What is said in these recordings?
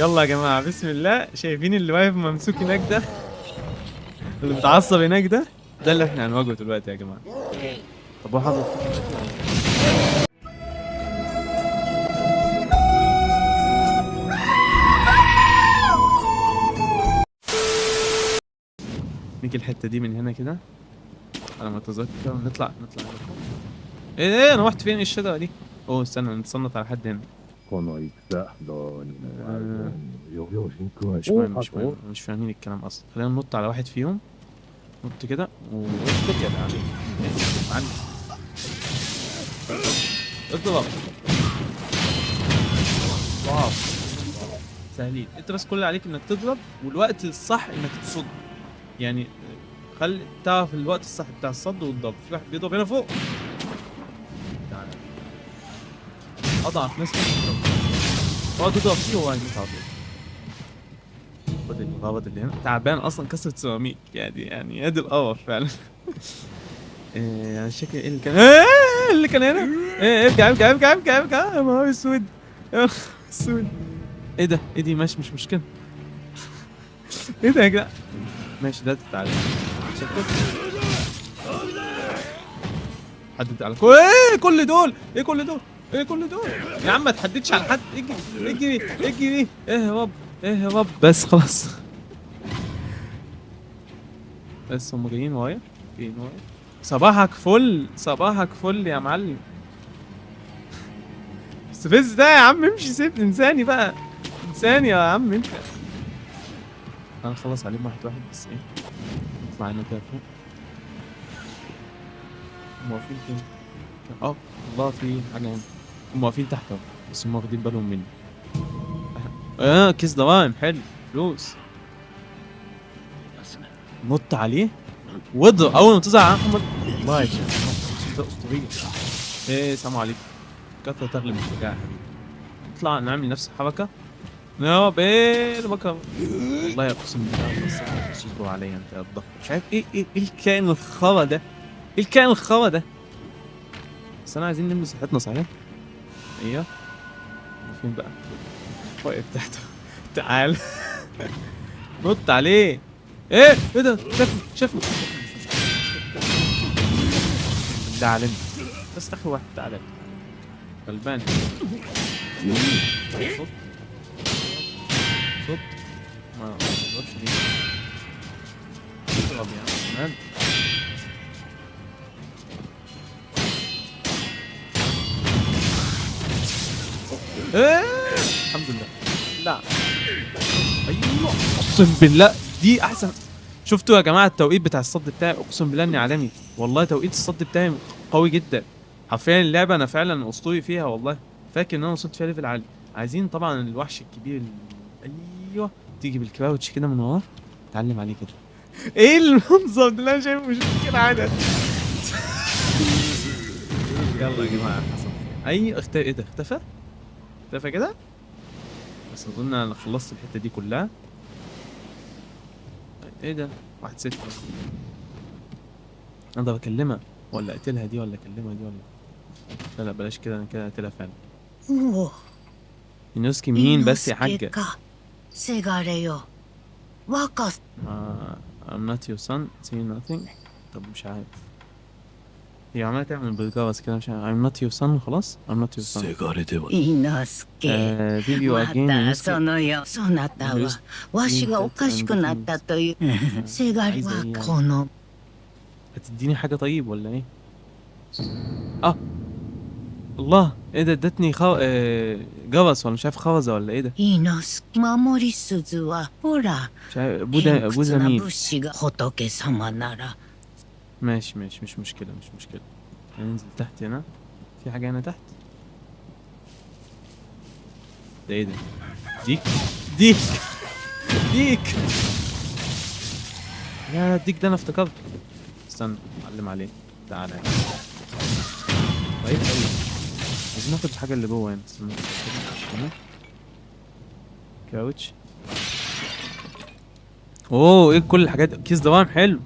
يلا يا جماعة بسم الله. شايفين اللي واقف ممسوك هناك ده، اللي متعصب هناك ده اللي احنا هنواجهه دلوقتي يا جماعة. طب هو حاطط فيه دلوقتي ولا إيه؟ نيجي الحتة دي من هنا كده على ما اتذكر، نطلع هنا فوق. ايه انا رحت فين؟ ايه الشجرة دي؟ اوه استنى نتصنت على حد هنا. この戦どうにもあるよ آه うによ々人くわ مش مهم مش مهم، مش فاهمين الكلام اصلا. خلينا ننط على واحد فيهم، نط كده واضرب يا معلم. معلم اضرب. واو سهلين. انت بس كل اللي عليك انك تضرب، والوقت الصح انك تصد. يعني خلي تعرف الوقت الصح بتاع الصد والضرب. في واحد بيضرب هنا فوق، تعالى اضعف ناس بتضرب، اقعد تضرب فيه وهو هيموت على طول. خد الغرض اللي هنا تعبان اصلا، كسرة سيراميك يعني ادي القرف فعلا. يعني شكل ايه اللي كان اللي كان هنا. ارجع يا نهار اسود، يا نهار اسود. ايه ده؟ ايه دي؟ مش مشكلة. ايه ده يا جدع؟ ماشي ده تتعلم شكله. حدد على ايه كل دول؟ ايه كل دول؟ ايه كل دول؟ يا عم ما تحددش على حد. اجري اهرب اهرب بس خلاص. بس هم جايين ورايا. صباحك فل صباحك فل يا معلم. استفز ده يا عم، امشي سيبني انساني بقى. انساني يا عم انت. انا خلص عليهم واحد واحد بس. ايه نطلع هنا كده فوق. هم واقفين فين؟ الله في حاجة هنا. هم واقفين تحت اهو، بس هم واخدين بالهم مني. كيس دوايم حلو، فلوس. نط عليه واضرب اول ما تظهر على احمد. الله يا شيخ ده اسطوري. ايه سلام عليكم. كثرة تغلب الشجاعة يا حبيبي. نطلع نعمل نفس الحركة. يا رب ايه المكان. والله اقسم بالله بس اصبر عليا انت يا الضغط. مش عارف ايه الكائن الخرا ده. ايه الكائن الخرا ده؟ بس انا عايزين نلمس صحتنا صحيح. ايوه فين بقى؟ واقف تحته. تعال. نط عليه. ايه ده؟ شافني ده علم. بس اخر واحد تعالى غلبان. صوت صوت ما اقدرش دي. اضرب يا مان. الحمد لله. لا ايوه اقسم بالله دي احسن. شفتوا يا جماعه التوقيت بتاع الصد بتاعي؟ اقسم بالله اني عالمي والله. توقيت الصد بتاعي قوي جدا حرفيا. اللعبه انا فعلا اسطوري فيها والله. فاكر ان انا وصلت فيها ليفل عالي. عايزين طبعا الوحش الكبير ايوه تيجي بالكراوتش كده من وراه، اتعلم عليه كده. ايه المنظر ده اللي انا شايفه؟ مش كده عادة. يلا يا جماعه حصل اي اختفى. ايه ده؟ اختفى كده. بس اظن انا خلصت الحته دي كلها. ايه ده؟ واحد ست. اقدر اكلمها ولا اقتلها دي ولا اكلمها دي ولا لا بلاش كده، انا كده اقتلها فعلا. おお、ينوسكي 伊 مين 之 بس يا 助 حاجة؟ か。せがれよ。若す。 I'm not your son say nothing. طب مش عارف. هي عمالة تعمل بالجرس كده. مش عارف. I'm not your son خلاص. I'm not your son. せがれでは伊之助。 Did you ま again た Yunosuke? そのよ。そなたは、わしがおかしくなったという。せがれはこの。 هتديني حاجة طيب ولا ايه؟ الله ايه ده؟ ادتني جرس ولا مش عارف خوذة ولا ايه ده؟ 伊之助守り鈴は、ほら。 مش عارف. 偏 بوذا 屈な مين؟ 武士が仏様なら。 ماشي مش مشكلة هننزل تحت هنا. في حاجة هنا تحت. ده ايه ده؟ ديك يا ديك ده انا افتكرته. استنى اعلم عليه. تعالى طيب عايزين ناخد الحاجة اللي جوه هنا. استنى هنا كاوتش. اوه ايه كل الحاجات؟ كيس دوام حلو.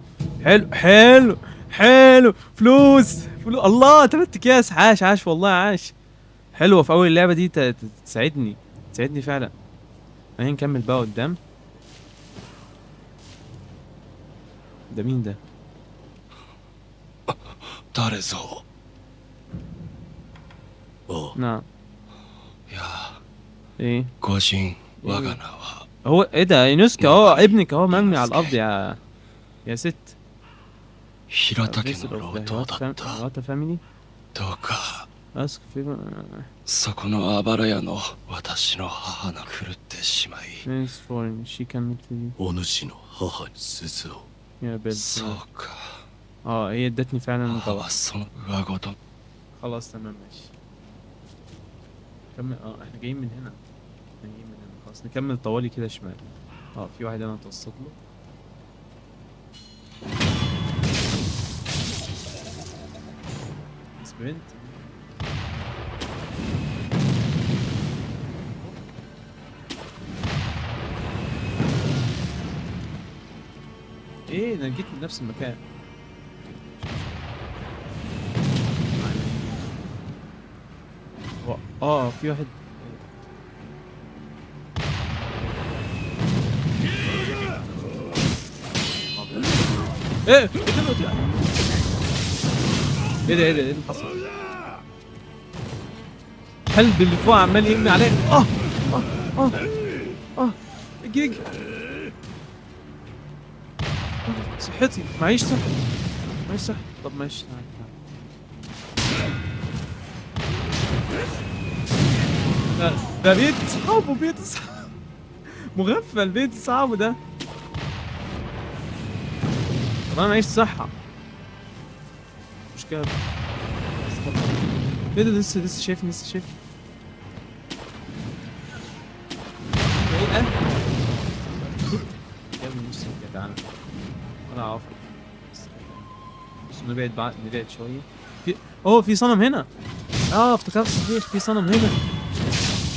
فلوس الله 3 اكياس. عاش والله عاش. حلوه في اول اللعبه دي تساعدني فعلا. خلينا نكمل بقى قدام. ده مين ده؟ 誰ぞ。おう。 نعم. いや、 ايه 御人我が名は هو ايه ده يونسكا؟ ابنك اهو مرمي على الارض يا ست. 平田家 Vessel の of 老 the 頭だった。 Hirata family. どうか Ask favor. そこのあばら屋の私の母が狂ってしまい、 Thanks for she can meet you. お主の母に鈴を。 يا بنت. そうか。 هي ادتني فعلا 母 غلط. はその上ごと。 خلاص تمام ماشي. كمل. احنا جايين من هنا. احنا جايين من هنا خلاص نكمل طوالي كده شمال. في واحد انا اتوسط له. بس بنت. ايه انا جيت من نفس المكان. في واحد. ايه ايه ده اللي حصل؟ الكلب اللي فوق عمال يرمي عليه. اجي صحتي معيش صح. طب ماشي ده بيت اصحابه مغفل بيت اصحابه ده. طب انا معيش صحة مشكلة. ايه ده لسه شايفني ايه ده؟ جاب لي نص يا جدعان. انا عارف بس نبعد شوية. في صنم هنا. افتكرت صحيح في صنم هنا.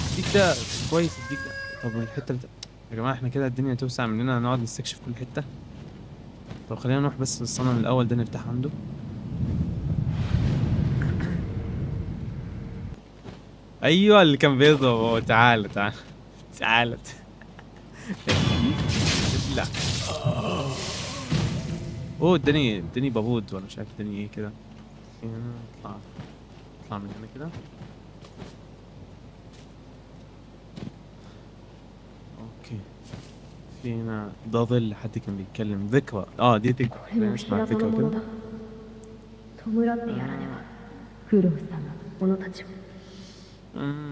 الديك ده كويس الديك ده. طب الحتة يا جماعة احنا كده الدنيا توسع مننا نقعد نستكشف كل حتة. طب خلينا نروح بس للصنم الأول ده نرتاح عنده. أيوة اللي كان بيضرب. تعال لا. اداني بابود ولا مش عارف اداني ايه كده. اطلع من هنا كده. اوكي. في هنا ده ظل حد كان بيتكلم. ذكرى. دي ذكرى. خلينا نسمع ذكرى كده.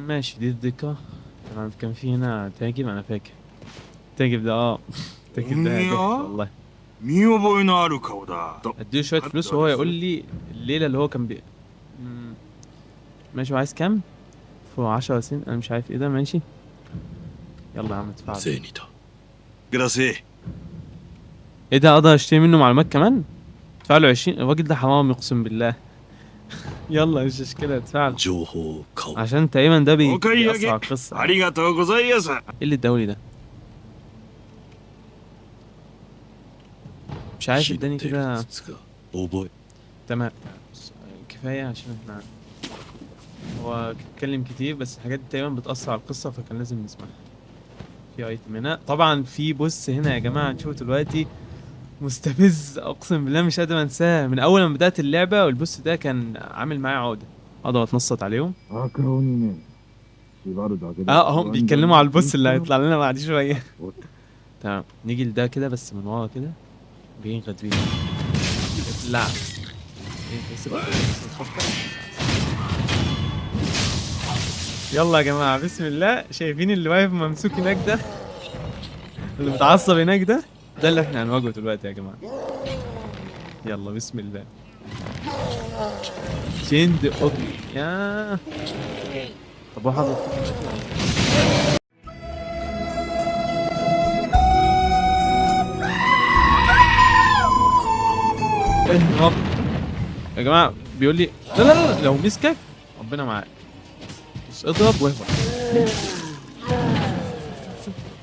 ماشي دي الذكرى. تمام. كان في هنا تاجب. انا فاكر تاجب ده. تاجب ده ضحك والله. 見覚えのある顔だ。 اديله شوية فلوس وهو يقول لي الليلة اللي هو كان ماشي. وعايز كام؟ فوق 10 سنين. انا مش عارف ايه ده. ماشي يلا يا عم ادفع. せいにと。くだせい。 ايه ده؟ اقدر اشتري منه معلومات كمان؟ ادفع له 20. الراجل ده حرام اقسم بالله. يلا مش مشكلة ادفع له 情報を買おう。 عشان تقريبا ده お買い上げ بيأسرع القصة. ありがとうございます。 ايه اللي اداهولي ده؟ مش عارف 知っ اداني てる كده. つが覚え。 تمام. كفاية عشان احنا هو اتكلم كتير بس الحاجات دي تقريبا بتأثر على القصة فكان لازم نسمعها. في ايتم هنا طبعا. في بص هنا يا جماعة نشوفه دلوقتي مستفز اقسم بالله مش قادر انساه. من اول ما بدأت اللعبة والبص ده كان عامل معايا عقدة. اقدر اتنصت عليهم. 赤鬼ね。縛るだけで。هم بيتكلموا على البص اللي هيطلع لنا بعد شوية. تمام. نيجي لده كده بس من ورا كده. بينغد بيه. لا. يلا يا جماعة بسم الله. شايفين اللي واقف ممسوك هناك ده؟ اللي متعصب هناك ده اللي احنا هنواجهه دلوقتي يا جماعة. يلا بسم الله. شند اوبي يا. طب واحد اهرب يا جماعة. بيقول لي لا لو مسكك ربنا معاك. بس اضرب واهرب.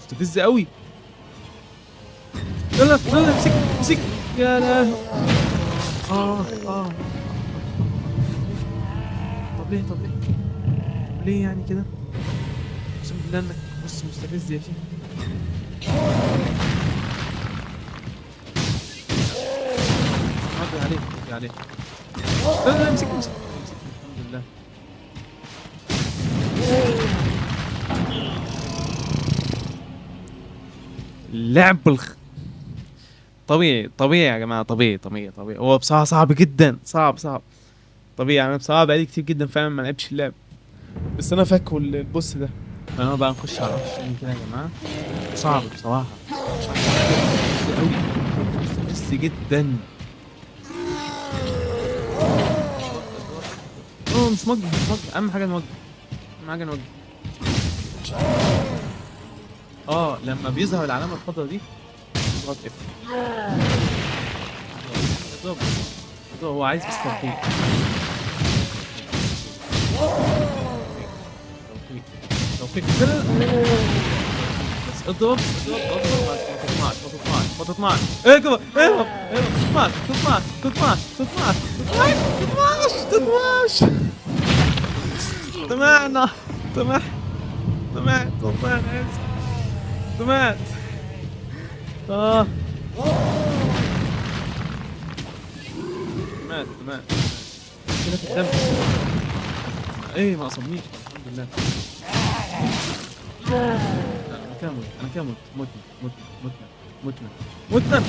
مستفز قوي. لا امسك يا لا. طب ليه يعني كده؟ اقسم بالله انك بص مستفز يا شيخ. عدي عليه عدي عليه. لا لا امسك امسك امسك. الحمد لله. اللعب طبيعي طبيعي يا جماعه، طبيعي طبيعي طبيعي. هو بصراحه صعب جدا، صعب طبيعي. انا بصراحه بقالي كتير جدا فعلا ما لعبتش اللعب، بس انا فاكره البوس ده. انا بقى نخش على وحش تاني كده يا جماعه. صعب بصراحه، صعب قوي، مستفز جدا. مش موجه مش موجه، اهم حاجه نوجه، اهم حاجه نوجه. لما بيظهر العلامه الخضراء دي اضغط اف. اضرب هو عايز بس توقيت. توقيت بس اضرب ما تطمعش. اضرب ما تطمعش. طمعنا طمعت كده في الدم. ايه ما اصابنيش الحمد لله. انا كده متنا.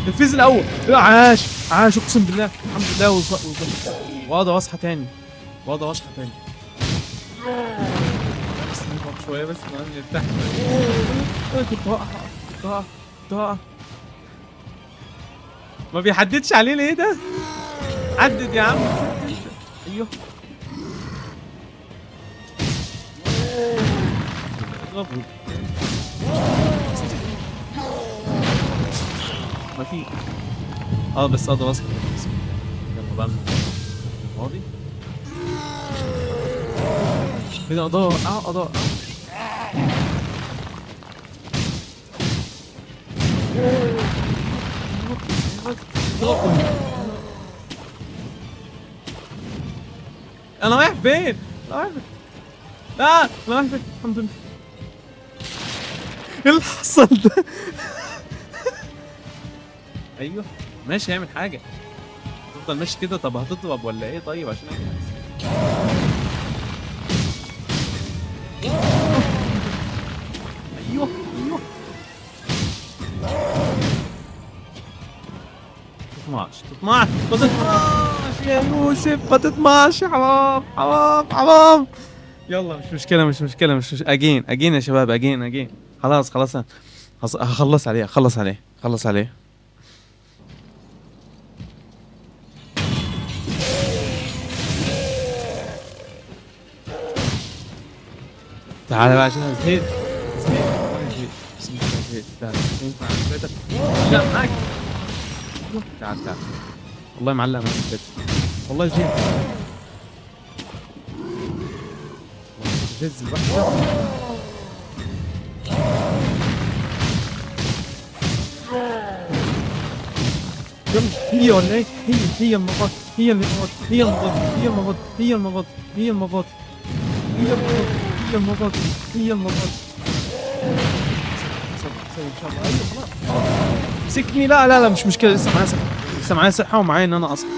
الفيز الاول. عاش اقسم بالله الحمد لله. واقدر اصحى تاني. بس نضغط شويه بس ما نرتاح. كنت هقع. ما بيحددش علينا ايه ده؟ حدد يا عم. ايوه اضربه. ما في بس اقدر اصحى. يلا بقى فاضي كده. اقدر انا رايح فين؟ لا انا رايح فين؟ الحمد لله. ايه اللي حصل ده؟ ايوه ماشي هيعمل حاجه. تفضل ماشي كده. طب هتضرب ولا ايه طيب عشان ايوه تطمعش يا يوسف، ما تطمعش. حرام. يلا مش مشكلة. اجين يا شباب. اجين خلاص هخلص عليه. تعالى بقى عشان زهقت. لا معاك. تعال والله معلق معاك كده. والله زهقت. تهز الوحدة. هي ولا ايه؟ هي المباط. مسكني. لا مش مشكلة. لسه معايا صحة ومعايا ان انا اصحى.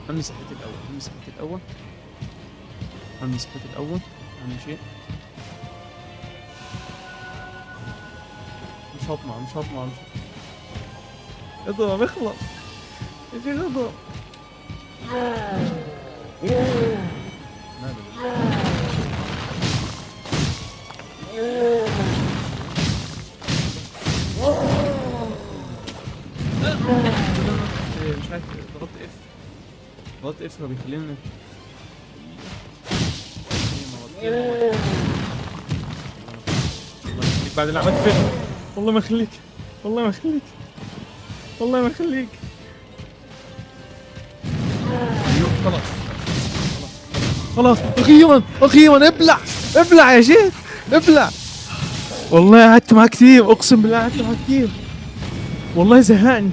خلني صحتي الاول. اهم شيء مش هطمع. اضرب اخلص يا شيخ اضرب. مش عارف. ضغطت اف فبيخليني بعد اللي عملت فيه. والله ما يخليك. خلاص اخيرا ابلع يا شيخ ابلع. والله قعدت معاه كتير، اقسم بالله قعدت معاه كتير. والله زهقني.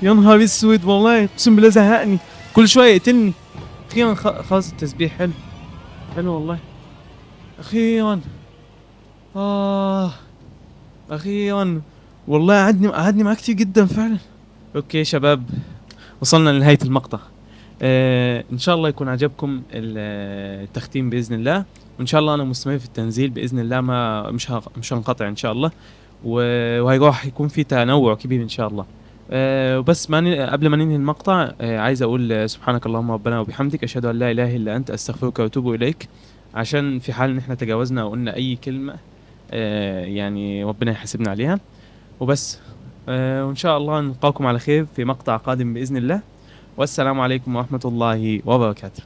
يا نهار اسود والله اقسم بالله زهقني كل شويه يقتلني. اخيرا خلص التسبيح. حلو حلو والله اخيرا. اخيرا والله قعدني معاه كتير جدا فعلا. اوكي شباب وصلنا لنهايه المقطع. ان شاء الله يكون عجبكم التختيم باذن الله، وان شاء الله انا مستمر في التنزيل باذن الله، ما مش هنقطع ان شاء الله، وراح يكون في تنوع كبير ان شاء الله. وبس قبل ما ننهي المقطع عايز اقول سبحانك اللهم ربنا وبحمدك اشهد ان لا اله الا انت استغفرك واتوب اليك، عشان في حال ان احنا تجاوزنا او قلنا اي كلمه يعني ربنا يحاسبنا عليها. وبس وان شاء الله نلقاكم على خير في مقطع قادم باذن الله، والسلام عليكم ورحمه الله وبركاته.